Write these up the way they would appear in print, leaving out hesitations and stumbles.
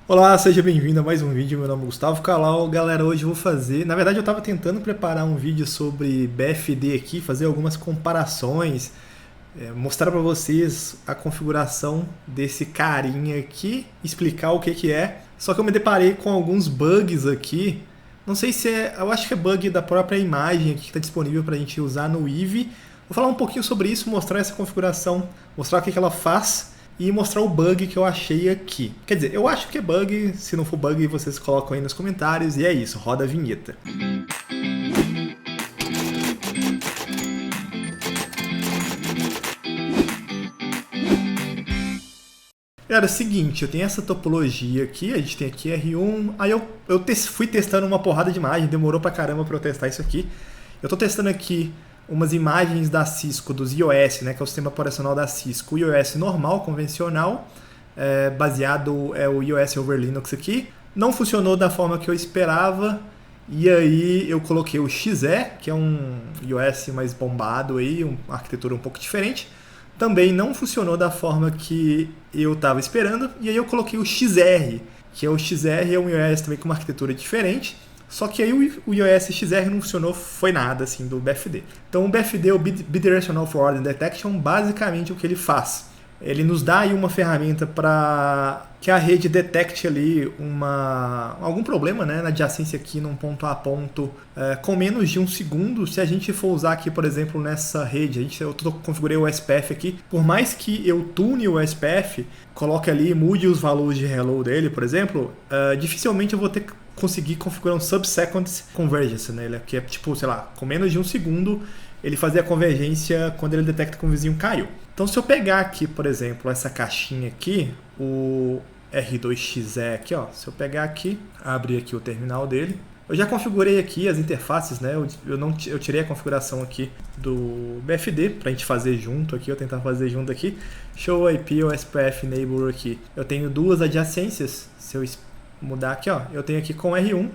Olá, seja bem-vindo a mais um vídeo. Meu nome é Gustavo Calau. Galera, hoje eu vou fazer... Na verdade, eu estava tentando preparar um vídeo sobre BFD aqui, fazer algumas comparações, mostrar para vocês a configuração desse carinha aqui, explicar o que que é. Só que eu me deparei com alguns bugs aqui. Não sei se é... Eu acho que é bug da própria imagem aqui que está disponível para a gente usar no Eevee. Vou falar um pouquinho sobre isso, mostrar essa configuração, mostrar o que que ela faz e mostrar o bug que eu achei aqui. Quer dizer, eu acho que é bug, se não for bug vocês colocam aí nos comentários, e é isso, roda a vinheta. Galera, é o seguinte, eu tenho essa topologia aqui, a gente tem aqui R1, aí eu fui testando uma porrada de imagem, demorou pra caramba pra eu testar isso aqui. Eu tô testando aqui umas imagens da Cisco, dos iOS, né, que é o sistema operacional da Cisco, o iOS normal, convencional, baseado o iOS over Linux aqui. Não funcionou da forma que eu esperava, e aí eu coloquei o XE, que é um iOS mais bombado, aí, uma arquitetura um pouco diferente. Também não funcionou da forma que eu estava esperando, e aí eu coloquei o XR, que o XR é um iOS também com uma arquitetura diferente. Só que aí o iOS XR não funcionou, foi nada assim do BFD. Então o BFD, o Bidirectional Forward Detection, basicamente o que ele faz? Ele nos dá aí uma ferramenta para que a rede detecte ali algum problema, né, na adjacência aqui num ponto a ponto com menos de um segundo. Se a gente for usar aqui, por exemplo, nessa rede, eu configurei o SPF aqui, por mais que eu tune o SPF, coloque ali, mude os valores de hello dele, por exemplo, dificilmente eu vou conseguir configurar um sub-seconds convergence, né? Que é tipo, sei lá, com menos de um segundo ele fazer a convergência quando ele detecta que um vizinho caiu. Então se eu pegar aqui, por exemplo, essa caixinha aqui, o R2XE aqui, ó, se eu pegar aqui, abrir aqui o terminal dele, eu já configurei aqui as interfaces, né? Eu tirei a configuração aqui do BFD pra gente fazer junto aqui, eu tentar fazer junto aqui. Show IP ou SPF Neighbor aqui. Eu tenho duas adjacências, se eu mudar aqui, ó, eu tenho aqui com R1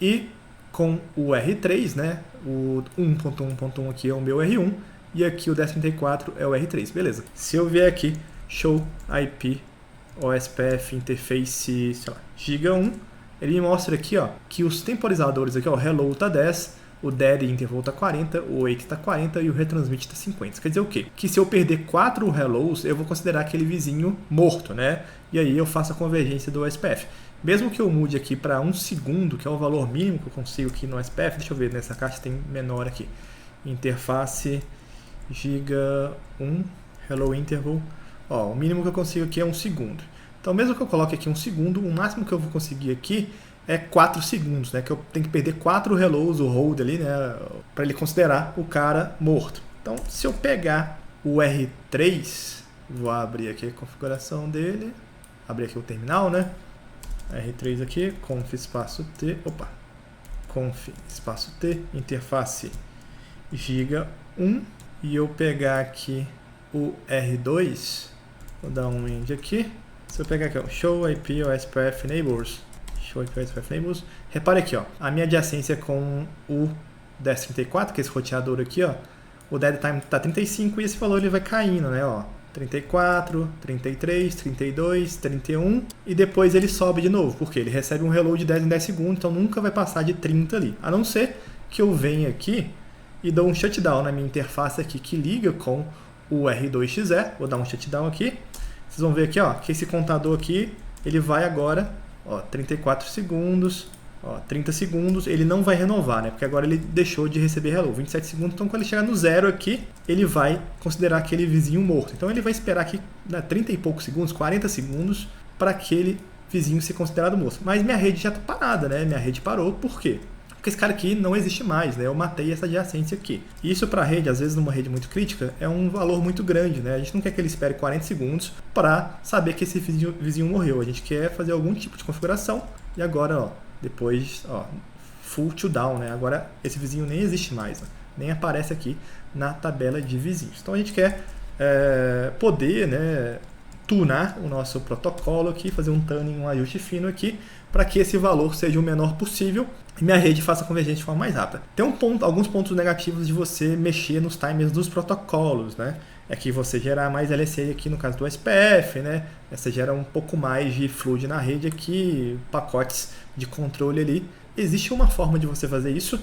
e com o R3, né? O 1.1.1 aqui é o meu R1 e aqui o 1034 é o R3, beleza. Se eu vier aqui, show IP OSPF interface, sei lá, giga 1, ele me mostra aqui, ó, que os temporizadores aqui, ó, o hello tá 10, o dead interval tá 40, o wait tá 40 e o retransmit tá 50. Quer dizer o quê? Que se eu perder 4 hellos, eu vou considerar aquele vizinho morto, né? E aí eu faço a convergência do SPF. Mesmo que eu mude aqui para 1 segundo, que é o valor mínimo que eu consigo aqui no SPF, deixa eu ver, nessa caixa tem menor aqui. Interface giga 1, hello interval. Ó, o mínimo que eu consigo aqui é 1 segundo. Então mesmo que eu coloque aqui 1 segundo, o máximo que eu vou conseguir aqui é 4 segundos, né? Que eu tenho que perder 4 hellos, o hold ali, né? Para ele considerar o cara morto. Então se eu pegar o R3, vou abrir aqui a configuração dele, abrir aqui o terminal, né? R3 aqui, conf espaço T, conf espaço T, interface giga 1, e eu pegar aqui o R2, vou dar um end aqui, se eu pegar aqui, ó, show IP OSPF neighbors, show IP OSPF neighbors, repare aqui, ó, a minha adjacência com o 1034, que é esse roteador aqui, ó, o dead time tá 35 e esse valor ele vai caindo, né, ó, 34, 33, 32, 31 e depois ele sobe de novo, porque ele recebe um reload de 10 em 10 segundos, então nunca vai passar de 30 ali. A não ser que eu venha aqui e dou um shutdown na minha interface aqui que liga com o R2XE, vou dar um shutdown aqui. Vocês vão ver aqui, ó, que esse contador aqui, ele vai agora, ó, 34 segundos, ó, 30 segundos, ele não vai renovar, né? Porque agora ele deixou de receber hello, 27 segundos, então quando ele chegar no zero aqui, ele vai considerar aquele vizinho morto. Então ele vai esperar aqui, né, 30 e poucos segundos, 40 segundos, para aquele vizinho ser considerado morto. Mas minha rede já está parada, né? Minha rede parou, por quê? Porque esse cara aqui não existe mais, né? Eu matei essa adjacência aqui. E isso para a rede, às vezes numa rede muito crítica, é um valor muito grande, né? A gente não quer que ele espere 40 segundos para saber que esse vizinho morreu. A gente quer fazer algum tipo de configuração e agora, ó, depois, ó, full to down, né? Agora esse vizinho nem existe mais, né? Nem aparece aqui na tabela de vizinhos. Então a gente quer poder, né, tunar o nosso protocolo aqui, fazer um tuning, um ajuste fino aqui, para que esse valor seja o menor possível e minha rede faça convergência de forma mais rápida. Tem alguns pontos negativos de você mexer nos timers dos protocolos, né? É que você gerar mais LSA aqui no caso do SPF, né? Você gera um pouco mais de fluid na rede aqui, pacotes de controle ali. Existe uma forma de você fazer isso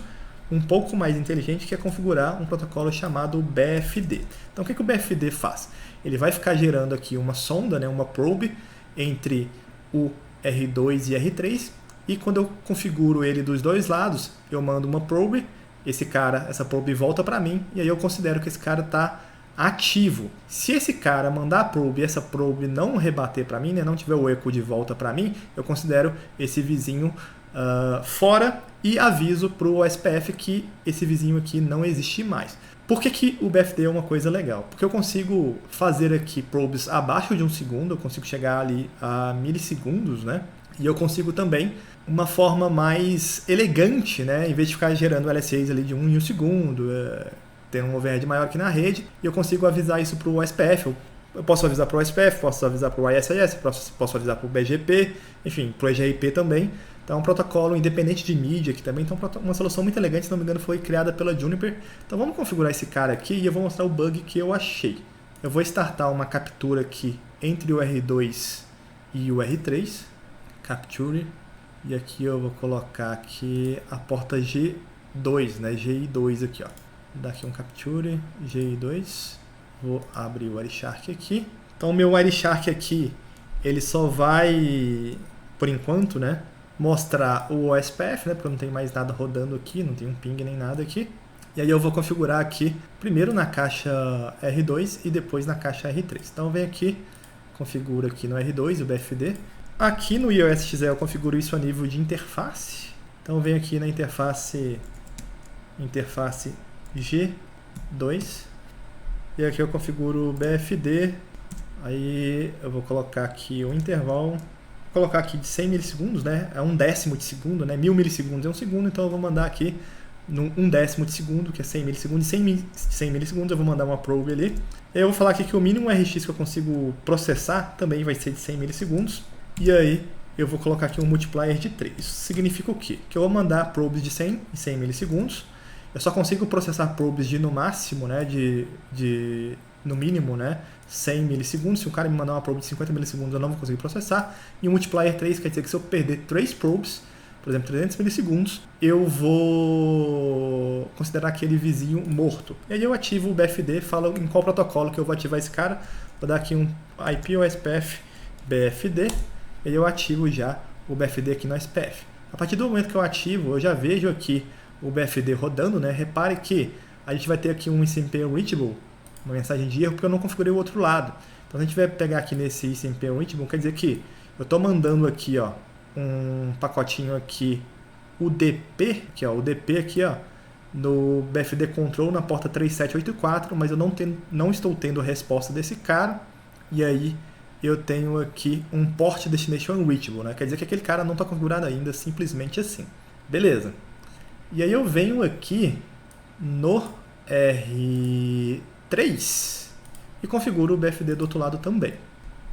um pouco mais inteligente, que é configurar um protocolo chamado BFD. Então o que o BFD faz? Ele vai ficar gerando aqui uma sonda, né, uma probe entre o R2 e R3, e quando eu configuro ele dos dois lados, eu mando uma probe, essa probe volta para mim, e aí eu considero que esse cara está ativo. Se esse cara mandar a probe e essa probe não rebater para mim, né, não tiver o eco de volta para mim, eu considero esse vizinho fora e aviso para o SPF que esse vizinho aqui não existe mais. Por que o BFD é uma coisa legal? Porque eu consigo fazer aqui probes abaixo de 1 segundo, eu consigo chegar ali a milissegundos, né? E eu consigo também uma forma mais elegante, né? Em vez de ficar gerando LSAs ali de 1 em 1 segundo, ter um overhead maior aqui na rede, e eu consigo avisar isso para o SPF. Eu posso avisar para o SPF, posso avisar para o ISIS, posso avisar para o BGP, enfim, para o EGRP também. Então é um protocolo independente de mídia aqui também, então uma solução muito elegante, se não me engano foi criada pela Juniper. Então vamos configurar esse cara aqui e eu vou mostrar o bug que eu achei. Eu vou startar uma captura aqui entre o R2 e o R3, capture, e aqui eu vou colocar aqui a porta G2, né, GI2 aqui, ó. Vou dar aqui um capture, GI2, vou abrir o Wireshark aqui. Então o meu Wireshark aqui, ele só vai, por enquanto, né, mostrar o OSPF, né, porque não tem mais nada rodando aqui, não tem um ping nem nada aqui. E aí eu vou configurar aqui, primeiro na caixa R2 e depois na caixa R3. Então vem aqui, configuro aqui no R2 o BFD. Aqui no IOSXE eu configuro isso a nível de interface. Então vem aqui na interface G2. E aqui eu configuro o BFD. Aí eu vou colocar aqui o intervalo. Vou colocar aqui de 100 milissegundos, né? É 1/10 de segundo, né? 1000 milissegundos é 1 segundo, então eu vou mandar aqui no 1/10 de segundo, que é 100 milissegundos. 100 milissegundos eu vou mandar uma probe ali. Eu vou falar aqui que o mínimo RX que eu consigo processar também vai ser de 100 milissegundos. E aí eu vou colocar aqui um multiplier de 3. Isso significa o quê? Que eu vou mandar probes de 100 em 100 milissegundos. Eu só consigo processar probes de no máximo, né? No mínimo, né, 100 milissegundos. Se o cara me mandar uma probe de 50 milissegundos, eu não vou conseguir processar. E o multiplier 3 quer dizer que se eu perder 3 probes, por exemplo, 300 milissegundos, eu vou considerar aquele vizinho morto. E aí eu ativo o BFD, falo em qual protocolo que eu vou ativar esse cara. Vou dar aqui um IP OSPF BFD, e aí eu ativo já o BFD aqui no SPF. A partir do momento que eu ativo, eu já vejo aqui o BFD rodando, né? Repare que a gente vai ter aqui um ICMP Reachable, uma mensagem de erro, porque eu não configurei o outro lado. Então, se a gente vai pegar aqui nesse ICMP Reachable, quer dizer que eu estou mandando aqui, ó, um pacotinho aqui, UDP, que é o UDP aqui, ó, no BFD Control na porta 3784, mas eu não estou tendo a resposta desse cara, e aí eu tenho aqui um Port Destination Reachable, né? Quer dizer que aquele cara não está configurado ainda, simplesmente assim. Beleza. E aí eu venho aqui no R3 e configuro o BFD do outro lado também.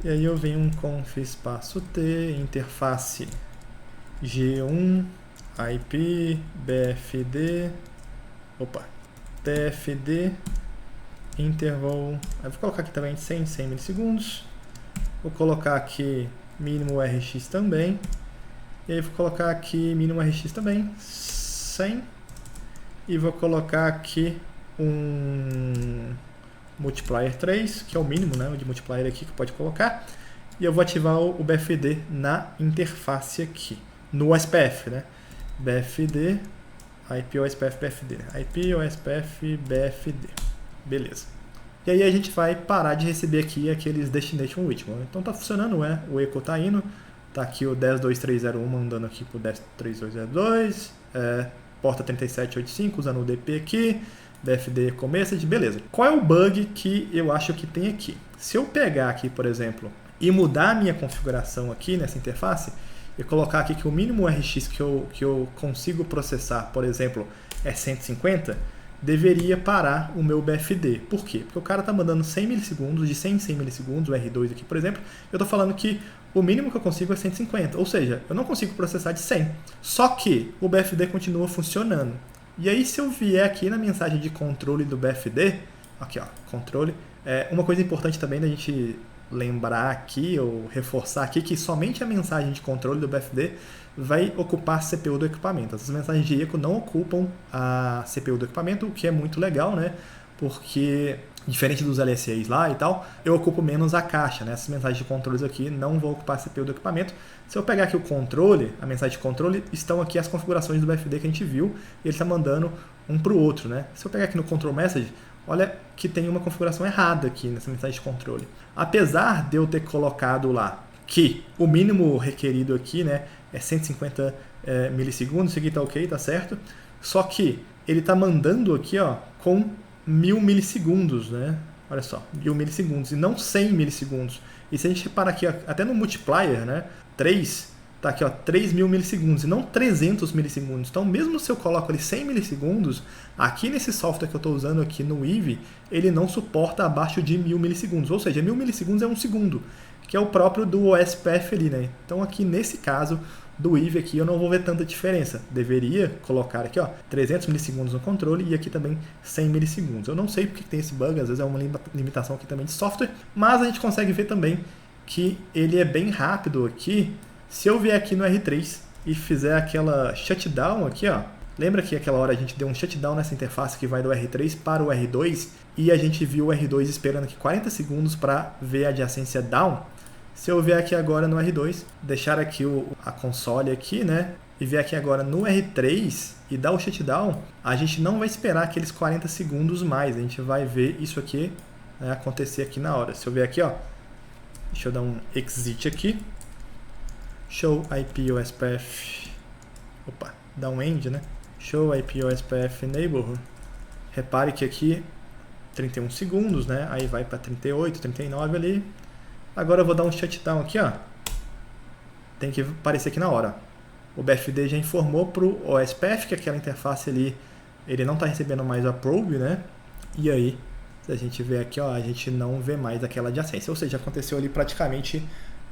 E aí eu venho um conf espaço T, interface G1, IP, BFD, BFD, interval, aí vou colocar aqui também 100 milissegundos, vou colocar aqui mínimo RX também, e aí vou colocar aqui mínimo RX também, 100, e vou colocar aqui um multiplier 3, que é o mínimo, né, de multiplier aqui que pode colocar, e eu vou ativar o BFD na interface aqui, no OSPF, né, BFD, IP OSPF BFD, IP OSPF BFD, beleza. E aí a gente vai parar de receber aqui aqueles Destination Reachable. Então tá funcionando, o eco tá indo, tá aqui o 102301 mandando aqui pro 103202, porta 3785 usando o DP aqui, BFD Commessage, beleza. Qual é o bug que eu acho que tem aqui? Se eu pegar aqui, por exemplo, e mudar a minha configuração aqui nessa interface, e colocar aqui que o mínimo RX que eu consigo processar, por exemplo, é 150, deveria parar o meu BFD. Por quê? Porque o cara está mandando 100 milissegundos, de 100 em 100 milissegundos, o R2 aqui, por exemplo, eu estou falando que o mínimo que eu consigo é 150, ou seja, eu não consigo processar de 100. Só que o BFD continua funcionando. E aí, se eu vier aqui na mensagem de controle do BFD, aqui ó, controle, uma coisa importante também da gente lembrar aqui, ou reforçar aqui, que somente a mensagem de controle do BFD vai ocupar a CPU do equipamento. Essas mensagens de eco não ocupam a CPU do equipamento, o que é muito legal, né? Porque, diferente dos LSAs lá e tal, eu ocupo menos a caixa, né? Essas mensagens de controles aqui não vão ocupar a CPU do equipamento. Se eu pegar aqui o controle, a mensagem de controle, estão aqui as configurações do BFD que a gente viu, e ele está mandando um para o outro, né? Se eu pegar aqui no control message, olha que tem uma configuração errada aqui nessa mensagem de controle. Apesar de eu ter colocado lá que o mínimo requerido aqui, né, é 150 milissegundos, isso aqui tá ok, tá certo, só que ele está mandando aqui ó, com 1000 milissegundos, né? Olha só, 1000 milissegundos e não 100 milissegundos. E se a gente reparar aqui, ó, até no multiplier, né, 3, tá aqui ó, 3000 milissegundos e não 300 milissegundos. Então, mesmo se eu coloco ali 100 milissegundos, aqui nesse software que eu estou usando aqui no Eevee, ele não suporta abaixo de 1000 milissegundos. Ou seja, 1000 milissegundos é um segundo, que é o próprio do OSPF ali, né? Então, aqui nesse caso do Eevee aqui, eu não vou ver tanta diferença. Deveria colocar aqui ó, 300 milissegundos no controle e aqui também 100 milissegundos. Eu não sei porque tem esse bug, às vezes é uma limitação aqui também de software, mas a gente consegue ver também que ele é bem rápido aqui. Se eu vier aqui no R3 e fizer aquela shutdown aqui, ó, lembra que aquela hora a gente deu um shutdown nessa interface que vai do R3 para o R2 e a gente viu o R2 esperando aqui 40 segundos para ver a adjacência down? Se eu vier aqui agora no R2, deixar aqui a console aqui, né, e vier aqui agora no R3 e dar o shutdown, a gente não vai esperar aqueles 40 segundos mais, a gente vai ver isso aqui, né, acontecer aqui na hora. Se eu vier aqui, ó, deixa eu dar um exit aqui. Show IP OSPF. Opa, dá um end, né? Show IP OSPF Neighborhood. Repare que aqui 31 segundos, né? Aí vai para 38, 39 ali. Agora eu vou dar um shutdown aqui, ó. Tem que aparecer aqui na hora. O BFD já informou para o OSPF que aquela interface ali, ele não está recebendo mais a probe, né? E aí, se a gente ver aqui, ó, a gente não vê mais aquela adjacência. Ou seja, aconteceu ali praticamente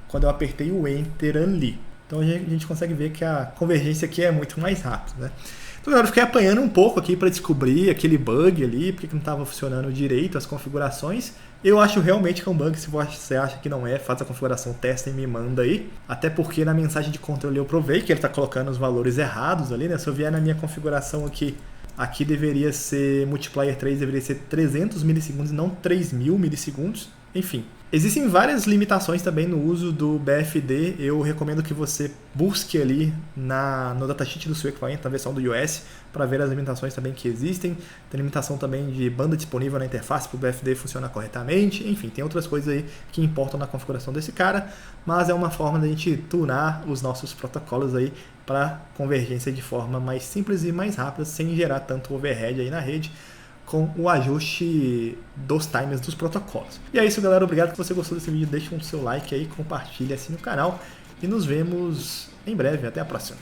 quando eu apertei o Enter ali. Então a gente consegue ver que a convergência aqui é muito mais rápida, né? Então agora eu fiquei apanhando um pouco aqui para descobrir aquele bug ali, porque não estava funcionando direito as configurações. Eu acho realmente que é um bug. Se você acha que não é, faz a configuração, testa e me manda aí. Até porque na mensagem de controle eu provei que ele está colocando os valores errados ali, né? Se eu vier na minha configuração aqui deveria ser multiplier 3, deveria ser 300 milissegundos e não 3000 milissegundos. Enfim, existem várias limitações também no uso do BFD. Eu recomendo que você busque ali no datasheet do seu equipamento, na versão do iOS, para ver as limitações também que existem. Tem limitação também de banda disponível na interface para o BFD funcionar corretamente. Enfim, tem outras coisas aí que importam na configuração desse cara, mas é uma forma da gente tunar os nossos protocolos aí para convergência de forma mais simples e mais rápida, sem gerar tanto overhead aí na rede, com o ajuste dos timers dos protocolos. E é isso, galera. Obrigado que você gostou desse vídeo. Deixa um seu like aí, compartilha assim no canal e nos vemos em breve. Até a próxima.